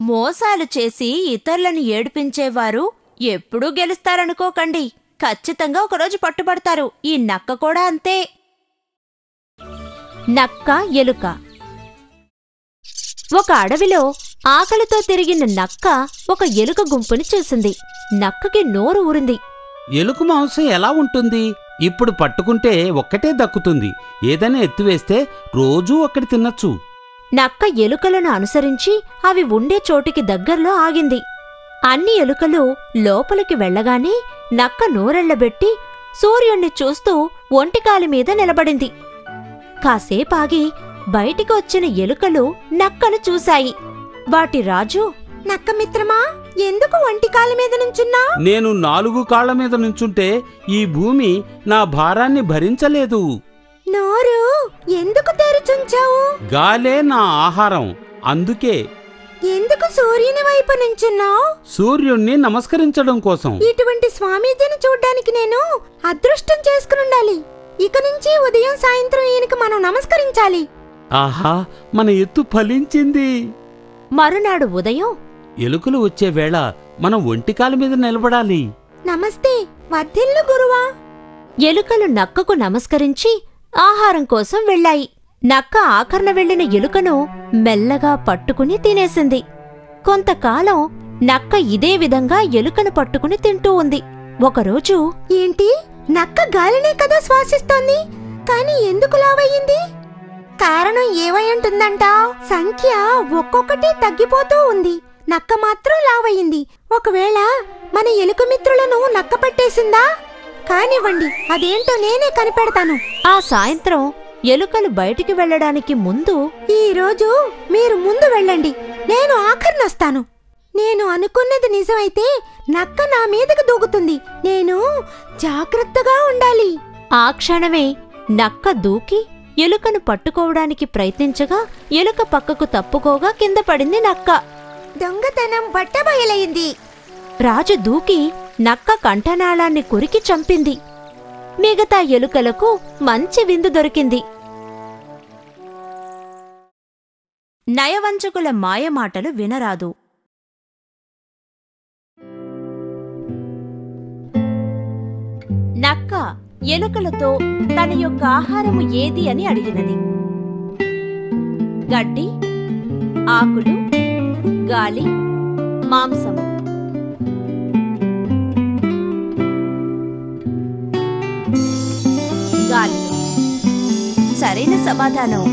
మోసాలు చేసి ఇతరులను ఏడిపించేవారు ఎప్పుడూ గెలుస్తారనుకోకండి. ఖచ్చితంగా ఒకరోజు పట్టుబడతారు. ఈ నక్క కూడా అంతే. నక్క ఎలుక. ఒక అడవిలో ఆకలితో తిరిగిన నక్క ఒక ఎలుక గుంపుని చూసింది. నక్కకి నోరు ఊరింది. ఎలుక మాంసం ఎలా ఉంటుంది? ఇప్పుడు పట్టుకుంటే ఒక్కటే దక్కుతుంది. ఏదైనా ఎత్తివేస్తే రోజూ ఒక్కటి తినచ్చు. నక్క ఎలుకలను అనుసరించి అవి ఉండే చోటికి దగ్గర్లో ఆగింది. అన్ని ఎలుకలు లోపలికి వెళ్లగానే నక్క నోరెళ్లబెట్టి సూర్యుణ్ణి చూస్తూ ఒంటికాలిమీద నిలబడింది. కాసేపాగి బయటికి వచ్చిన ఎలుకలు నక్కను చూశాయి. వాటి రాజు, నక్క మిత్రమా, ఎందుకు ఒంటికాలిమీద నుంచున్నా? నేను 4 కాళ్ల మీద నుంచుంటే ఈ భూమి నా భారాన్ని భరించలేదు. నోరు ఎందుకు తెరుచుంచావు? గాలే నా ఆహారం, అందుకే. ఎందుకు సూర్యుని వైపు నుంచున్నావు? సూర్యుణ్ణి నమస్కరించడం కోసం. ఇటువంటి స్వామీజీని చూడ్డానికి నేను అదృష్టం చేసుకునుండాలి. ఇక నుంచి ఉదయం సాయంత్రం ఈయనకి మనం నమస్కరించాలి. ఆహా, మన ఎత్తు ఫలించింది. మరునాడు ఉదయం ఎలుకలు వచ్చే వేళ మనం ఒంటికాల మీద నిలబడాలి. నమస్తే, వర్ధిల్లు గురువా. ఎలుకలు నక్కకు నమస్కరించి ఆహారం కోసం వెళ్ళాయి. నక్క ఆఖరణ వెళ్లిన ఎలుకను మెల్లగా పట్టుకుని తినేసింది. కొంతకాలం నక్క ఇదే విధంగా ఎలుకను పట్టుకుని తింటూ ఉంది. ఒకరోజు, ఏంటి, నక్క గాలినే కదా శ్వాసిస్తోంది, కాని ఎందుకు లావయ్యింది? కారణం ఏవైంటుందంటా? సంఖ్య ఒక్కొక్కటి తగ్గిపోతూ ఉంది. నక్క మాత్రం లావయ్యింది. ఒకవేళ మన ఎలుక మిత్రులను నక్క పట్టేసిందా? కానివ్వండి, అదేంటో నేనే కనిపెడతాను. ఆ సాయంత్రం ఎలుకలు బయటికి వెళ్లడానికి ముందు, ఈరోజు మీరు ముందు వెళ్ళండి, నేను ఆఖరినొస్తాను. నేను అనుకున్నది నిజమైతే నక్క నా మీదకు దూకుతుంది. నేను జాగ్రత్తగా ఉండాలి. ఆ క్షణమే నక్క దూకి ఎలుకను పట్టుకోవడానికి ప్రయత్నించగా ఎలుక పక్కకు తప్పుకోగా కింద పడింది నక్క. దొంగతనం బట్టబయలైంది. రాజు దూకి నక్క కంఠనాళాన్ని కొరికి చంపింది. మిగతా ఎలుకలకు మంచి విందు దొరికింది. నయవంచకుల మాయమాటలు వినరాదు. నక్క ఎలుకలతో తన యొక్క ఆహారము ఏది అని అడిగినది. గడ్డి, ఆకులు, గాలి, మాంసము. గాలి సరైన సమాధానం.